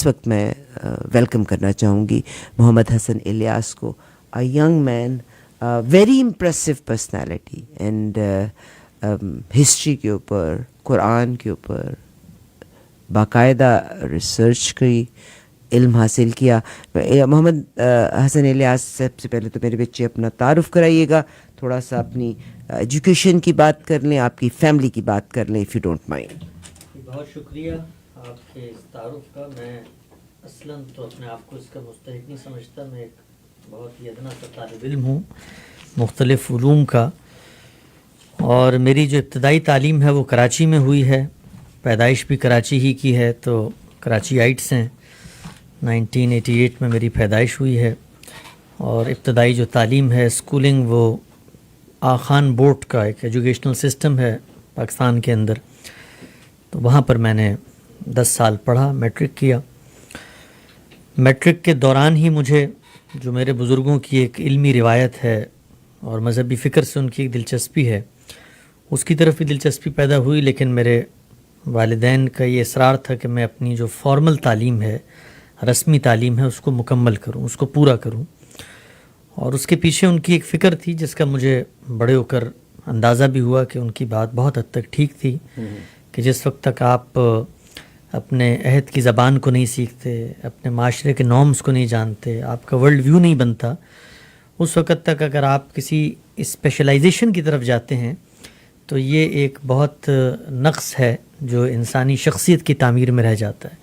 اس وقت میں ویلکم کرنا چاہوں گی محمد حسن الیاس کو. A young man, very impressive personality, and history کے اوپر, قرآن کے اوپر باقاعدہ ریسرچ کی, علم حاصل کیا. محمد حسن الیاس, سب سے پہلے تو میرے بچے اپنا تعارف کرائیے گا, تھوڑا سا اپنی ایجوکیشن کی بات کر لیں, آپ کی فیملی کی بات کر لیں, اف یو ڈونٹ مائنڈ. بہت شکریہ آپ کے اس تعارف کا. میں اصلاً تو اپنے آپ کو اس کا مستحق نہیں سمجھتا. میں ایک بہت ہی ادنا سا طالب علم ہوں مختلف علوم کا, اور میری جو ابتدائی تعلیم ہے وہ کراچی میں ہوئی ہے. پیدائش بھی کراچی ہی کی ہے, تو کراچی آئٹس ہیں. 1988 میں میری پیدائش ہوئی ہے, اور ابتدائی جو تعلیم ہے اسکولنگ وہ آخان بورڈ کا ایک ایجوکیشنل سسٹم ہے پاکستان کے اندر, تو وہاں پر میں نے 10 سال پڑھا, میٹرک کیا. میٹرک کے دوران ہی مجھے جو میرے بزرگوں کی ایک علمی روایت ہے اور مذہبی فکر سے ان کی ایک دلچسپی ہے, اس کی طرف بھی دلچسپی پیدا ہوئی. لیکن میرے والدین کا یہ اصرار تھا کہ میں اپنی جو فارمل تعلیم ہے, رسمی تعلیم ہے, اس کو مکمل کروں, اس کو پورا کروں. اور اس کے پیچھے ان کی ایک فکر تھی جس کا مجھے بڑے ہو کر اندازہ بھی ہوا کہ ان کی بات بہت حد تک ٹھیک تھی, کہ جس وقت تک آپ اپنے عہد کی زبان کو نہیں سیکھتے, اپنے معاشرے کے نارمز کو نہیں جانتے, آپ کا ورلڈ ویو نہیں بنتا, اس وقت تک اگر آپ کسی اسپیشلائزیشن کی طرف جاتے ہیں تو یہ ایک بہت نقص ہے جو انسانی شخصیت کی تعمیر میں رہ جاتا ہے.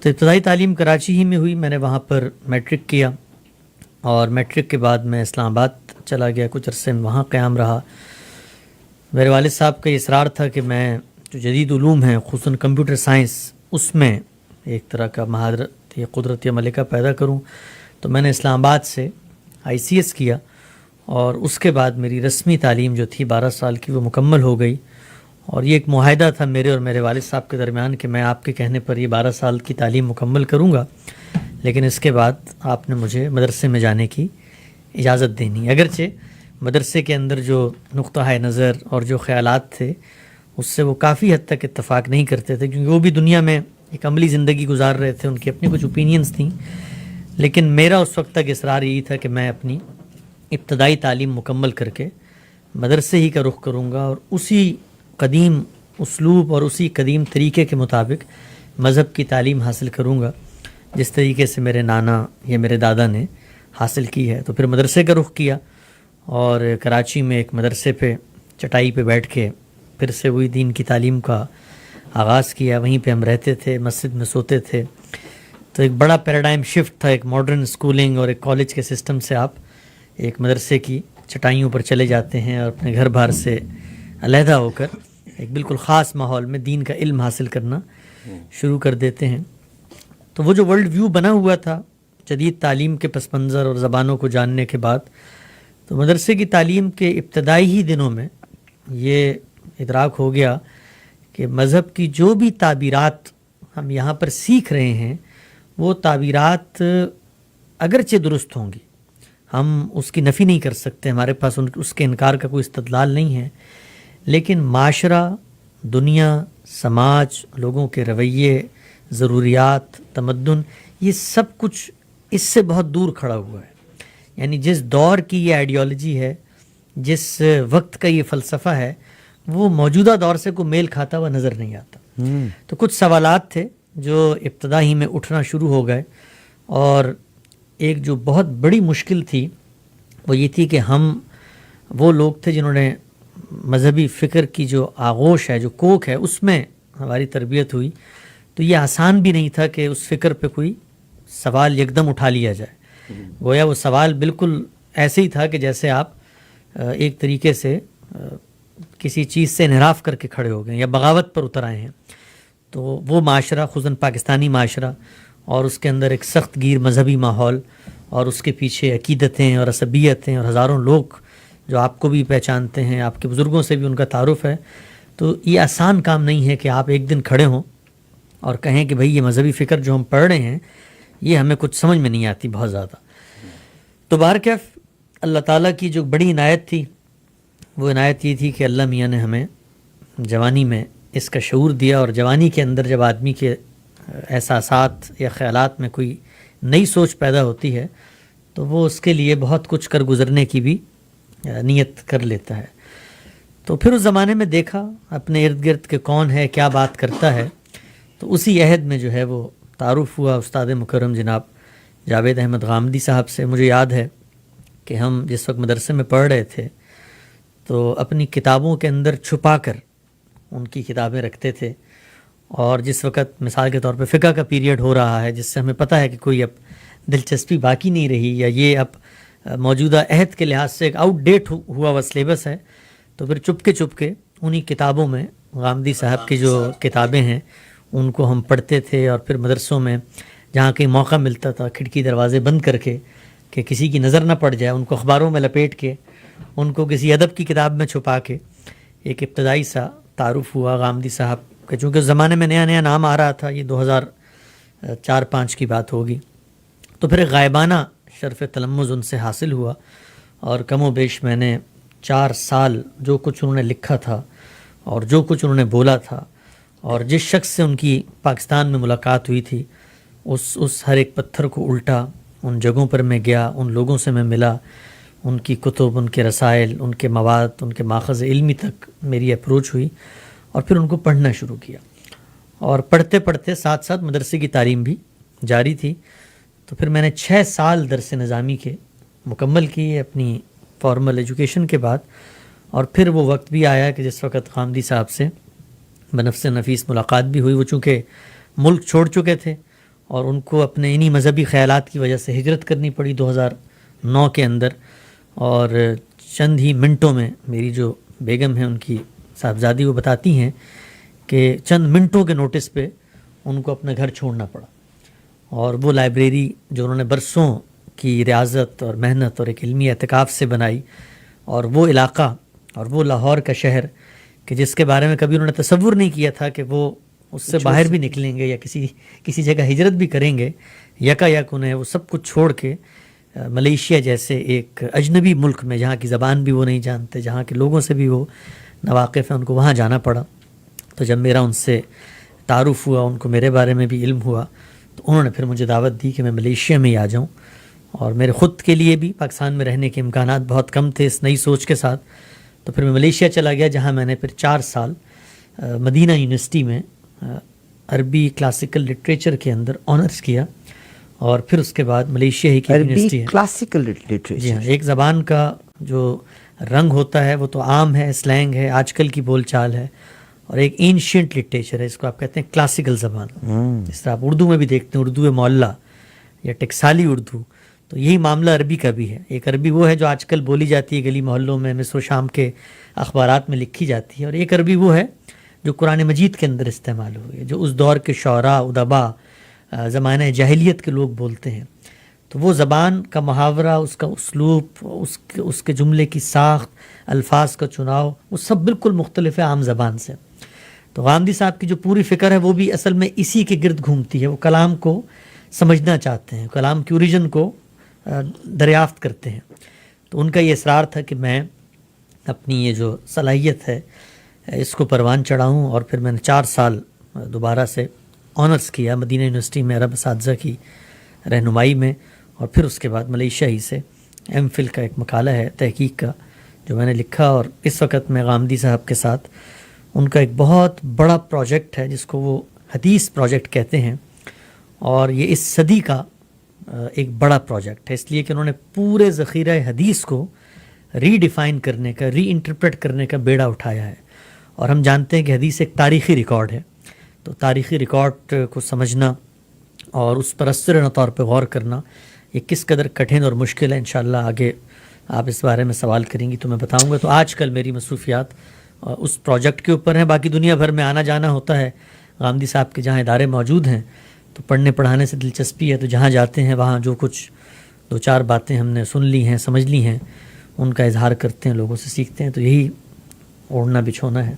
تو ابتدائی تعلیم کراچی ہی میں ہوئی. میں نے وہاں پر میٹرک کیا, اور میٹرک کے بعد میں اسلام آباد چلا گیا, کچھ عرصے میں وہاں قیام رہا. میرے والد صاحب کا یہ اصرار تھا کہ میں جو جدید علوم ہیں, خصوصاً کمپیوٹر سائنس, اس میں ایک طرح کا مہارت یا قدرت یا ملکہ پیدا کروں. تو میں نے اسلام آباد سے ICS کیا, اور اس کے بعد میری رسمی تعلیم جو تھی 12 سال کی وہ مکمل ہو گئی. اور یہ ایک معاہدہ تھا میرے اور میرے والد صاحب کے درمیان کہ میں آپ کے کہنے پر یہ 12 سال کی تعلیم مکمل کروں گا, لیکن اس کے بعد آپ نے مجھے مدرسے میں جانے کی اجازت دینی. اگرچہ مدرسے کے اندر جو نقطہ نظر اور جو خیالات تھے اس سے وہ کافی حد تک اتفاق نہیں کرتے تھے, کیونکہ وہ بھی دنیا میں ایک عملی زندگی گزار رہے تھے, ان کی اپنی کچھ اوپینینز تھیں. لیکن میرا اس وقت تک اصرار یہی تھا کہ میں اپنی ابتدائی تعلیم مکمل کر کے مدرسے ہی کا رخ کروں گا, اور اسی قدیم اسلوب اور اسی قدیم طریقے کے مطابق مذہب کی تعلیم حاصل کروں گا جس طریقے سے میرے نانا یا میرے دادا نے حاصل کی ہے. تو پھر مدرسے کا رخ کیا, اور کراچی میں ایک مدرسے پہ چٹائی پہ بیٹھ کے پھر سے وہی دین کی تعلیم کا آغاز کیا. وہیں پہ ہم رہتے تھے, مسجد میں سوتے تھے. تو ایک بڑا پیراڈائم شفٹ تھا, ایک ماڈرن اسکولنگ اور ایک کالج کے سسٹم سے آپ ایک مدرسے کی چٹائیوں پر چلے جاتے ہیں, اور اپنے گھر بار سے علیحدہ ہو کر ایک بالکل خاص ماحول میں دین کا علم حاصل کرنا شروع کر دیتے ہیں. تو وہ جو ورلڈ ویو بنا ہوا تھا جدید تعلیم کے پس منظر اور زبانوں کو جاننے کے بعد, تو مدرسے کی تعلیم کے ابتدائی ہی دنوں میں یہ ادراک ہو گیا کہ مذہب کی جو بھی تعبیرات ہم یہاں پر سیکھ رہے ہیں وہ تعبیرات اگرچہ درست ہوں گی, ہم اس کی نفی نہیں کر سکتے, ہمارے پاس اس کے انکار کا کوئی استدلال نہیں ہے, لیکن معاشرہ, دنیا, سماج, لوگوں کے رویے, ضروریات, تمدن, یہ سب کچھ اس سے بہت دور کھڑا ہوا ہے. یعنی جس دور کی یہ آئیڈیالوجی ہے, جس وقت کا یہ فلسفہ ہے, وہ موجودہ دور سے کوئی میل کھاتا ہوا نظر نہیں آتا. تو کچھ سوالات تھے جو ابتدا ہی میں اٹھنا شروع ہو گئے, اور ایک جو بہت بڑی مشکل تھی وہ یہ تھی کہ ہم وہ لوگ تھے جنہوں نے مذہبی فکر کی جو آغوش ہے, جو کوک ہے, اس میں ہماری تربیت ہوئی. تو یہ آسان بھی نہیں تھا کہ اس فکر پہ کوئی سوال یکدم اٹھا لیا جائے. گویا وہ سوال بالکل ایسے ہی تھا کہ جیسے آپ ایک طریقے سے کسی چیز سے انحراف کر کے کھڑے ہو گئے یا بغاوت پر اتر آئے ہیں. تو وہ معاشرہ, خصوصاً پاکستانی معاشرہ, اور اس کے اندر ایک سخت گیر مذہبی ماحول, اور اس کے پیچھے عقیدتیں اور عصبیتیں, اور ہزاروں لوگ جو آپ کو بھی پہچانتے ہیں, آپ کے بزرگوں سے بھی ان کا تعارف ہے. تو یہ آسان کام نہیں ہے کہ آپ ایک دن کھڑے ہوں اور کہیں کہ بھئی یہ مذہبی فکر جو ہم پڑھ رہے ہیں یہ ہمیں کچھ سمجھ میں نہیں آتی بہت زیادہ. تو بہرکیف اللہ تعالیٰ کی جو بڑی عنایت تھی وہ عنایت یہ تھی کہ اللہ میاں نے ہمیں جوانی میں اس کا شعور دیا, اور جوانی کے اندر جب آدمی کے احساسات یا خیالات میں کوئی نئی سوچ پیدا ہوتی ہے تو وہ اس کے لیے بہت کچھ کر گزرنے کی بھی نیت کر لیتا ہے. تو پھر اس زمانے میں دیکھا اپنے ارد گرد کہ کون ہے کیا بات کرتا ہے، تو اسی عہد میں جو ہے وہ تعارف ہوا استاد مکرم جناب جاوید احمد غامدی صاحب سے. مجھے یاد ہے کہ ہم جس وقت مدرسے میں پڑھ رہے تھے تو اپنی کتابوں کے اندر چھپا کر ان کی کتابیں رکھتے تھے، اور جس وقت مثال کے طور پہ فقہ کا پیریڈ ہو رہا ہے جس سے ہمیں پتہ ہے کہ کوئی اب دلچسپی باقی نہیں رہی یا یہ اب موجودہ عہد کے لحاظ سے ایک آؤٹ ڈیٹ ہوا ہوا سلیبس ہے، تو پھر چپ کے انہی کتابوں میں غامدی صاحب کی جو کتابیں ہیں ان کو ہم پڑھتے تھے. اور پھر مدرسوں میں جہاں کہیں موقع ملتا تھا کھڑکی دروازے بند کر کے کہ کسی کی نظر نہ پڑ جائے، ان کو اخباروں میں لپیٹ کے ان کو کسی ادب کی کتاب میں چھپا کے ایک ابتدائی سا تعارف ہوا غامدی صاحب کہ چونکہ اس زمانے میں نیا نام آ رہا تھا، یہ 2004-05 کی بات ہوگی. تو پھر ایک غائبانہ شرف تلمذ ان سے حاصل ہوا، اور کم و بیش میں نے 4 سال جو کچھ انہوں نے لکھا تھا اور جو کچھ انہوں نے بولا تھا اور جس شخص سے ان کی پاکستان میں ملاقات ہوئی تھی اس ہر ایک پتھر کو الٹا، ان جگہوں پر میں گیا، ان لوگوں سے میں ملا، ان کی کتب، ان کے رسائل، ان کے مواد، ان کے ماخذ علمی تک میری اپروچ ہوئی، اور پھر ان کو پڑھنا شروع کیا. اور پڑھتے پڑھتے ساتھ ساتھ مدرسے کی تعلیم بھی جاری تھی. تو پھر میں نے 6 سال درس نظامی کے مکمل کیے اپنی فارمل ایجوکیشن کے بعد. اور پھر وہ وقت بھی آیا کہ جس وقت غامدی صاحب سے بنفس نفیس ملاقات بھی ہوئی. وہ چونکہ ملک چھوڑ چکے تھے اور ان کو اپنے انہی مذہبی خیالات کی وجہ سے ہجرت کرنی پڑی 2009 کے اندر. اور چند ہی منٹوں میں میری جو بیگم ہیں ان کی صاحبزادی وہ بتاتی ہیں کہ چند منٹوں کے نوٹس پہ ان کو اپنا گھر چھوڑنا پڑا. اور وہ لائبریری جو انہوں نے برسوں کی ریاضت اور محنت اور ایک علمی اعتکاف سے بنائی، اور وہ علاقہ اور وہ لاہور کا شہر کہ جس کے بارے میں کبھی انہوں نے تصور نہیں کیا تھا کہ وہ اس سے باہر بھی نکلیں گے یا کسی جگہ ہجرت بھی کریں گے، یک انہیں وہ سب کچھ چھوڑ کے ملیشیا جیسے ایک اجنبی ملک میں جہاں کی زبان بھی وہ نہیں جانتے، جہاں کے لوگوں سے بھی وہ ناواقف ہیں، ان کو وہاں جانا پڑا. تو جب میرا ان سے تعارف ہوا، ان کو میرے بارے میں بھی علم ہوا، تو انہوں نے پھر مجھے دعوت دی کہ میں ملیشیا میں ہی آ جاؤں. اور میرے خود کے لیے بھی پاکستان میں رہنے کے امکانات بہت کم تھے اس نئی سوچ کے ساتھ. تو پھر میں ملیشیا چلا گیا، جہاں میں نے پھر 4 سال مدینہ یونیورسٹی میں عربی کلاسیکل لٹریچر کے اندر آنرز کیا. اور پھر اس کے بعد ملیشیا ہی کی یونیورسٹی ہے کلاسیکل لٹریچر. جی ہاں، ایک زبان کا جو رنگ ہوتا ہے وہ تو عام ہے، سلینگ ہے، آج کل کی بول چال ہے، اور ایک اینشینٹ لٹریچر ہے، اس کو آپ کہتے ہیں کلاسیکل زبان. جس طرح آپ اردو میں بھی دیکھتے ہیں اردو معلّہ یا ٹکسالی اردو، تو یہی معاملہ عربی کا بھی ہے. ایک عربی وہ ہے جو آج کل بولی جاتی ہے گلی محلوں میں، مصر و شام کے اخبارات میں لکھی جاتی ہے، اور ایک عربی وہ ہے جو قرآن مجید کے اندر استعمال ہوئی ہے، جو اس دور کے شعراء، ادبا، زمانہ جاہلیت کے لوگ بولتے ہیں. تو وہ زبان کا محاورہ، اس کا اسلوب، اس کے جملے کی ساخت، الفاظ کا چناؤ، وہ سب بالکل مختلف ہے عام زبان سے. تو غامدی صاحب کی جو پوری فکر ہے وہ بھی اصل میں اسی کے گرد گھومتی ہے. وہ کلام کو سمجھنا چاہتے ہیں، کلام کی اوریجن کو دریافت کرتے ہیں. تو ان کا یہ اصرار تھا کہ میں اپنی یہ جو صلاحیت ہے اس کو پروان چڑھاؤں. اور پھر میں نے 4 سال دوبارہ سے آنرز کیا مدینہ یونیورسٹی میں عرب اساتذہ کی رہنمائی میں. اور پھر اس کے بعد ملیشیا ہی سے ایم فل کا ایک مقالہ ہے تحقیق کا جو میں نے لکھا. اور اس وقت میں غامدی صاحب کے ساتھ ان کا ایک بہت بڑا پروجیکٹ ہے جس کو وہ حدیث پروجیکٹ کہتے ہیں. اور یہ اس صدی کا ایک بڑا پروجیکٹ ہے، اس لیے کہ انہوں نے پورے ذخیرہ حدیث کو ری ڈیفائن کرنے کا، ری انٹرپریٹ کرنے کا بیڑا اٹھایا ہے. اور ہم جانتے ہیں کہ حدیث ایک تاریخی ریکارڈ ہے، تو تاریخی ریکارڈ کو سمجھنا اور اس پر اثرانہ طور پہ غور کرنا یہ کس قدر کٹھن اور مشکل ہے. انشاءاللہ آگے آپ اس بارے میں سوال کریں گی تو میں بتاؤں گا. تو آج کل میری مصروفیات اس پروجیکٹ کے اوپر ہیں. باقی دنیا بھر میں آنا جانا ہوتا ہے، غامدی صاحب کے جہاں ادارے موجود ہیں تو پڑھنے پڑھانے سے دلچسپی ہے، تو جہاں جاتے ہیں وہاں جو کچھ 2-4 باتیں ہم نے سن لی ہیں، سمجھ لی ہیں، ان کا اظہار کرتے ہیں، لوگوں سے سیکھتے ہیں. تو یہی اوڑھنا بچھونا ہے.